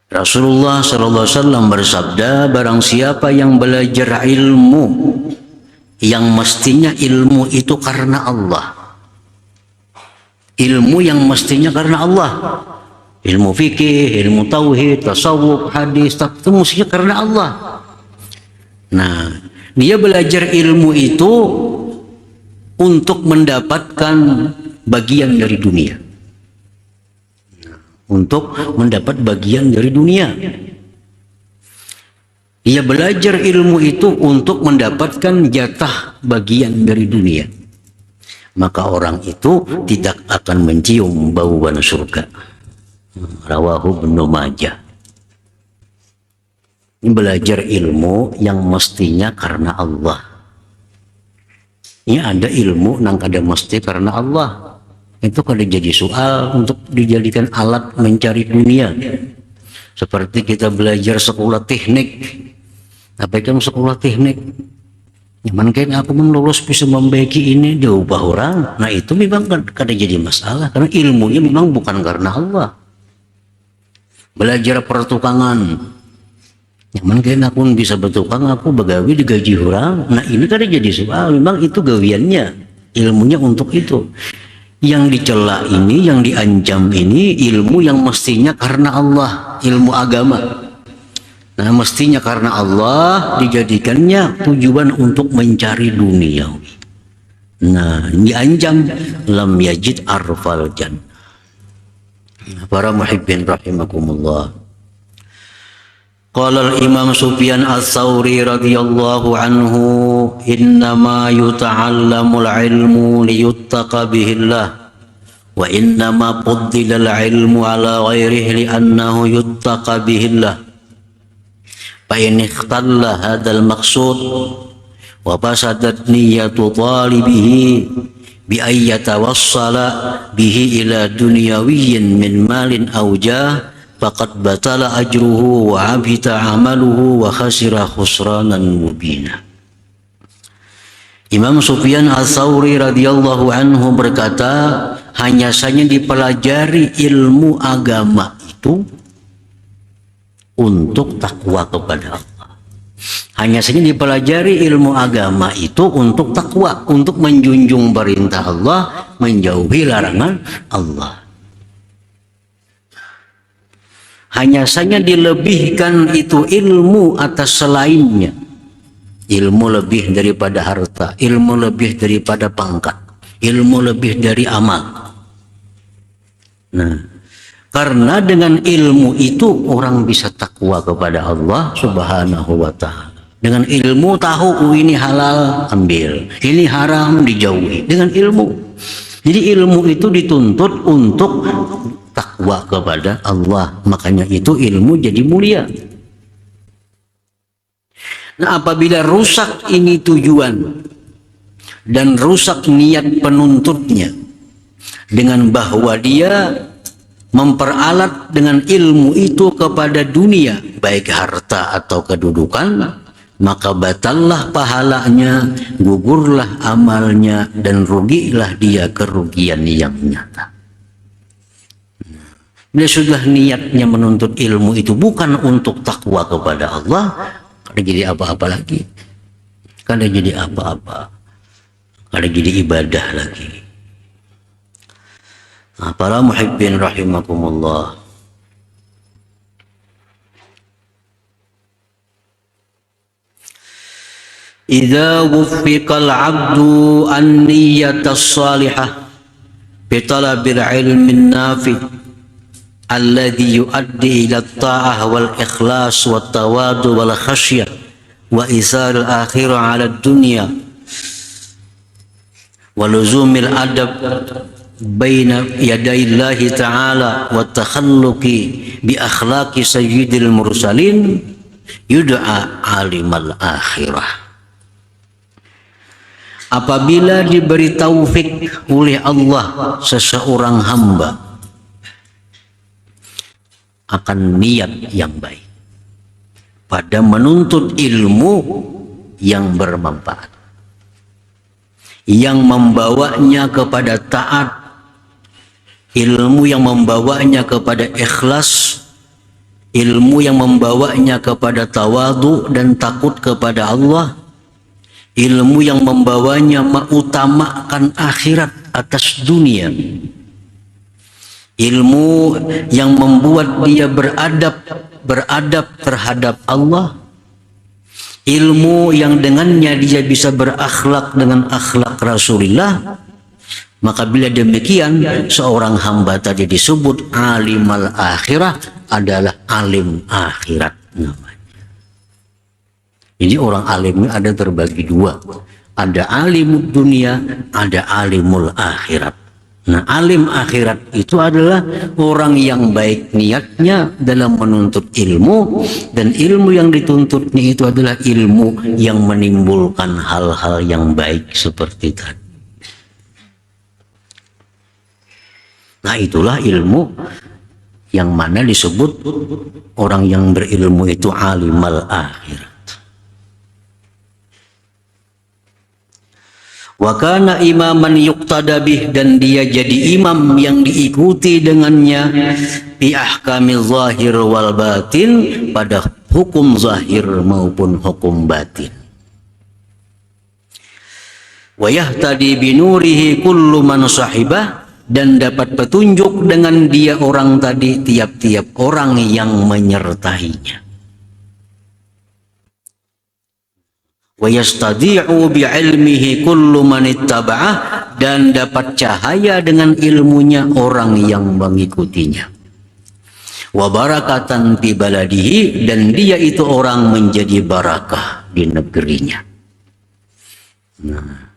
Rasulullah sallallahu alaihi wasallam bersabda, barang siapa yang belajar ilmu yang mestinya ilmu itu karena Allah. Ilmu yang mestinya karena Allah. Ilmu fikih, ilmu tauhid, tasawuf, hadis, itu mestinya karena Allah. Nah, dia belajar ilmu itu untuk mendapatkan bagian dari dunia. Untuk mendapat bagian dari dunia. Dia belajar ilmu itu untuk mendapatkan jatah bagian dari dunia. Maka orang itu tidak akan mencium bauan surga. Rawahu Ibnu Majah. Ini belajar ilmu yang mestinya karena Allah. Ini ada ilmu yang kada mesti karena Allah. Itu kada jadi soal untuk dijadikan alat mencari dunia. Seperti kita belajar sekolah teknik. Apa itu sekolah teknik? Nyaman kan aku lulus bisa membaiki ini diubah orang. Nah itu memang kada jadi masalah karena ilmunya memang bukan karena Allah. Belajar pertukangan. Nyaman kan aku bisa bertukang, aku begawi digaji orang. Nah ini kada jadi soal, memang itu gawiannya. Ilmunya untuk itu. Yang dicela ini, yang diancam ini ilmu yang mestinya karena Allah, ilmu agama. Nah mestinya karena Allah dijadikannya tujuan untuk mencari dunia. Nah diancam lam yajid arfal jannah. Para muhibbin rahimakumullah. Qala al-Imam Sufyan Ats-Tsauri radhiyallahu anhu, innama yuta'allamul ilmu liyuttaqa bihillah wa innama fuddila al-ilmu ala ghairihi li'annahu yuttaqa bihillah. Fa in ikhtalla hadzal maqsud wa fasadat niyyatu talibihi bi ay yatawassala bihi ila dunyawiyyin min malin aw jah faqad batala ajruhu wa habita amaluhu wa khasira khusranan mubina. Imam Sufyan Ats-Tsauri radhiyallahu anhu berkata, hanya saja dipelajari ilmu agama itu untuk takwa kepada Allah. Hanya saja dipelajari ilmu agama itu untuk takwa, untuk menjunjung perintah Allah, menjauhi larangan Allah. Hanya saja dilebihkan itu ilmu atas selainnya. Ilmu lebih daripada harta, ilmu lebih daripada pangkat, ilmu lebih dari amal. Nah, karena dengan ilmu itu orang bisa takwa kepada Allah Subhanahu wa ta'ala. Dengan ilmu tahu ini halal, ambil. Ini haram, dijauhi. Dengan ilmu. Jadi ilmu itu dituntut untuk takwa kepada Allah. Makanya itu ilmu jadi mulia. Nah, apabila rusak ini tujuan dan rusak niat penuntutnya dengan bahwa dia memperalat dengan ilmu itu kepada dunia, baik harta atau kedudukan, maka batallah pahalanya, gugurlah amalnya, dan rugilah dia kerugian yang nyata. Bila sudah niatnya menuntut ilmu itu bukan untuk takwa kepada Allah, kada jadi apa-apa lagi, kada jadi apa-apa, kada jadi ibadah lagi. Nah, para muhibbin rahimakumullah, idza wuffiqal 'abdu an-niyyatas salihah bi talabil ilmin nafi' alladhi yuaddi ila at-ta'ah wal ikhlas wat tawadu wal khasyah wa isar al-akhirah 'ala ad-dunya wa luzumil adab baina yadayillahi ta'ala wa takhalluqi bi akhlaqi sayyidil mursalin yud'a alimal akhirah. Apabila diberi taufik oleh Allah seseorang hamba akan niat yang baik pada menuntut ilmu yang bermanfaat, yang membawanya kepada taat, ilmu yang membawanya kepada ikhlas, ilmu yang membawanya kepada tawadhu dan takut kepada Allah, ilmu yang membawanya mengutamakan akhirat atas dunia, ilmu yang membuat dia beradab terhadap Allah, ilmu yang dengannya dia bisa berakhlak dengan akhlak Rasulullah. Maka bila demikian, seorang hamba tadi disebut alimal akhirah, adalah alim akhirat namanya. Jadi orang alim ini ada terbagi dua, ada alimul dunia, ada alimul akhirat. Nah, alim akhirat itu adalah orang yang baik niatnya dalam menuntut ilmu, dan ilmu yang dituntutnya itu adalah ilmu yang menimbulkan hal-hal yang baik seperti tadi. Nah, itulah ilmu yang mana disebut orang yang berilmu itu alimal akhirat. Wa kana imaman yuqtada bih, dan dia jadi imam yang diikuti dengannya bi ahkamil zahir wal batin, pada hukum zahir maupun hukum batin. Wa yahtadi bi nurihi kullu man sahibah, dan dapat petunjuk dengan dia orang tadi tiap-tiap orang yang menyertainya. Wa yastadi'u bi'ilmihi kullu man ittaba'ah, dan dapat cahaya dengan ilmunya orang yang mengikutinya. Wa barakatan fi baladihi, dan dia itu orang menjadi barakah di negerinya. Nah,